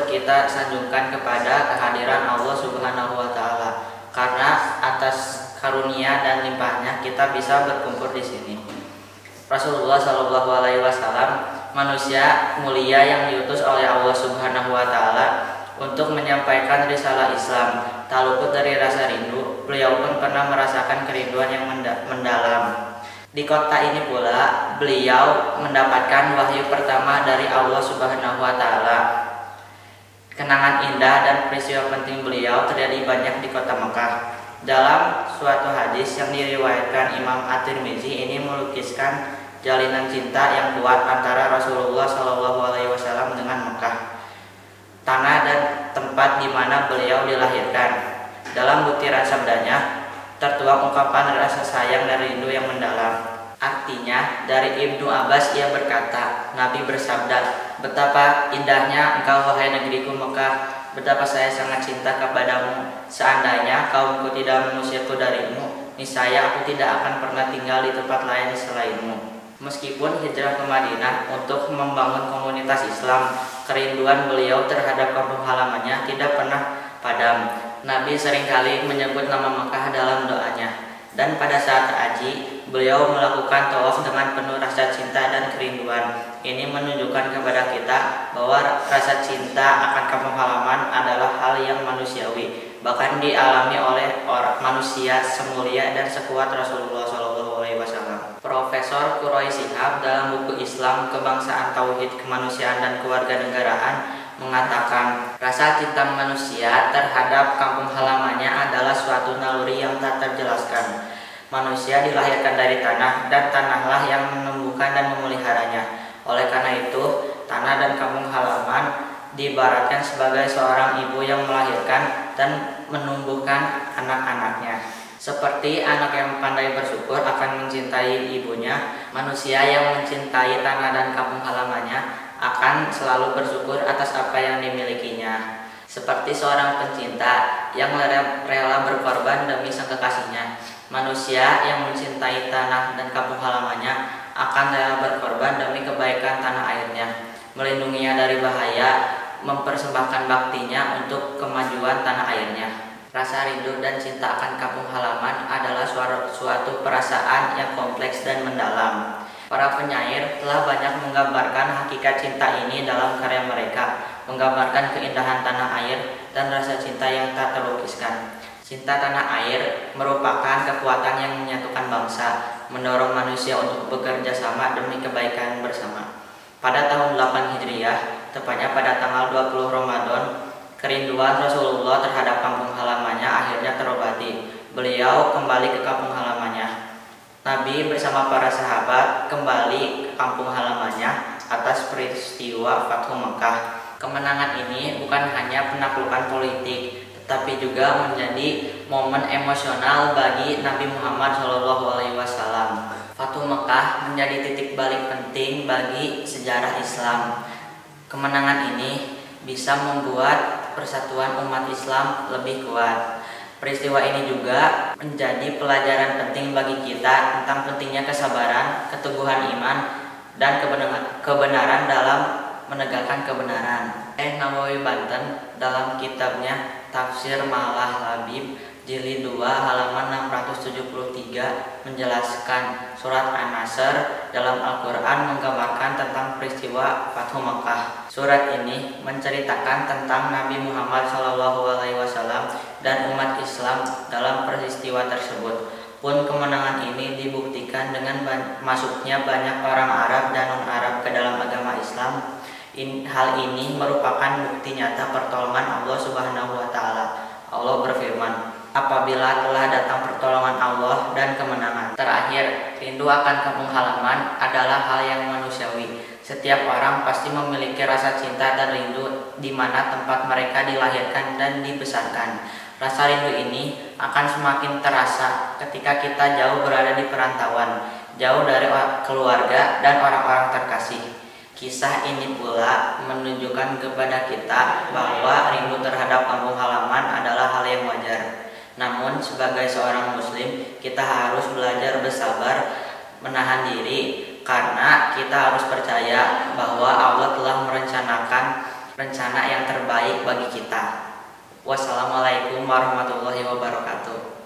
kita sanjungkan kepada kehadiran Allah Subhanahu wa Ta'ala, karena atas karunia dan limpahnya kita bisa berkumpul di sini. Rasulullah Shallallahu Alaihi Wasallam, manusia mulia yang diutus oleh Allah Subhanahu wa Ta'ala untuk menyampaikan risalah Islam, tak luput dari rasa rindu. Beliau pun pernah merasakan kerinduan yang mendalam. Di kota ini pula beliau mendapatkan wahyu pertama dari Allah Subhanahu wa Ta'ala. Kenangan indah dan peristiwa penting beliau terjadi banyak di kota Mekah. Dalam suatu hadis yang diriwayatkan Imam At-Tirmizi, ini melukiskan jalinan cinta yang kuat antara Rasulullah SAW dengan Mekah, tanah dan tempat di mana beliau dilahirkan. Dalam butiran sabdanya tertuang ungkapan rasa sayang dan rindu yang mendalam. Artinya, dari Ibnu Abbas ia berkata, Nabi bersabda, "Betapa indahnya engkau wahai negeriku Mekah, betapa saya sangat cinta kepadamu. Seandainya kaumku tidak mengusirku darimu, niscaya aku tidak akan pernah tinggal di tempat lain selainmu." Meskipun hijrah ke Madinah untuk membangun komunitas Islam, kerinduan beliau terhadap kampung halamannya tidak pernah padam. Nabi seringkali menyebut nama Mekah dalam doanya, dan pada saat haji, beliau melakukan tawaf dengan penuh rasa cinta dan kerinduan. Ini menunjukkan kepada kita bahwa rasa cinta akan kampung halaman adalah hal yang manusiawi, bahkan dialami oleh orang manusia semulia dan sekuat Rasulullah SAW. Profesor Quroi Shihab dalam buku Islam, Kebangsaan, Tauhid, Kemanusiaan, dan Kewarganegaraan mengatakan, rasa cinta manusia terhadap kampung halamannya adalah suatu naluri yang tak terjelaskan. Manusia dilahirkan dari tanah, dan tanahlah yang menumbuhkan dan memeliharanya. Oleh karena itu, tanah dan kampung halaman diibaratkan sebagai seorang ibu yang melahirkan dan menumbuhkan anak-anaknya. Seperti anak yang pandai bersyukur akan mencintai ibunya, manusia yang mencintai tanah dan kampung halamannya akan selalu bersyukur atas apa yang dimilikinya. Seperti seorang pencinta yang rela berkorban demi sang kekasihnya, manusia yang mencintai tanah dan kampung halamannya akan rela berkorban demi kebaikan tanah airnya, melindunginya dari bahaya, mempersembahkan baktinya untuk kemajuan tanah airnya. Rasa rindu dan cinta akan kampung halaman adalah suatu perasaan yang kompleks dan mendalam. Para penyair telah banyak menggambarkan hakikat cinta ini dalam karya mereka, menggambarkan keindahan tanah air dan rasa cinta yang tak terlukiskan. Cinta tanah air merupakan kekuatan yang menyatukan bangsa, mendorong manusia untuk bekerja sama demi kebaikan bersama. Pada tahun 8 Hijriah, tepatnya pada tanggal 20 Ramadan, kerinduan Rasulullah terhadap kampung halamannya akhirnya terobati. Beliau kembali ke kampung halamannya. Nabi bersama para sahabat kembali ke kampung halamannya atas peristiwa Fathu Mekah. Kemenangan ini bukan hanya penaklukan politik, tetapi juga menjadi momen emosional bagi Nabi Muhammad SAW. Fathu Mekah menjadi titik balik penting bagi sejarah Islam. Kemenangan ini bisa membuat persatuan umat Islam lebih kuat. Peristiwa ini juga menjadi pelajaran penting bagi kita tentang pentingnya kesabaran, keteguhan iman, dan kebenaran dalam menegakkan kebenaran. Nawawi Banten dalam kitabnya Tafsir Malah Labib jilid 2 halaman 673 menjelaskan surat An-Nasr dalam Al-Quran menggambarkan tentang peristiwa Fathu Mekah. Surat ini menceritakan tentang Nabi Muhammad SAW dan umat Islam dalam peristiwa tersebut. Pun kemenangan ini dibuktikan dengan masuknya banyak orang Arab dan non-Arab ke dalam agama Islam. Hal ini merupakan bukti nyata pertolongan Allah Subhanahu wa Ta'ala. Allah berfirman, apabila telah datang pertolongan Allah dan kemenangan. Terakhir, rindu akan kampung halaman adalah hal yang manusiawi. Setiap orang pasti memiliki rasa cinta dan rindu di mana tempat mereka dilahirkan dan dibesarkan. Rasa rindu ini akan semakin terasa ketika kita jauh berada di perantauan, jauh dari keluarga dan orang-orang terkasih. Kisah ini pula menunjukkan kepada kita bahwa rindu terhadap kampung halaman adalah hal yang wajar. Namun sebagai seorang muslim, kita harus belajar bersabar, menahan diri, karena kita harus percaya bahwa Allah telah merencanakan rencana yang terbaik bagi kita. Wassalamualaikum warahmatullahi wabarakatuh.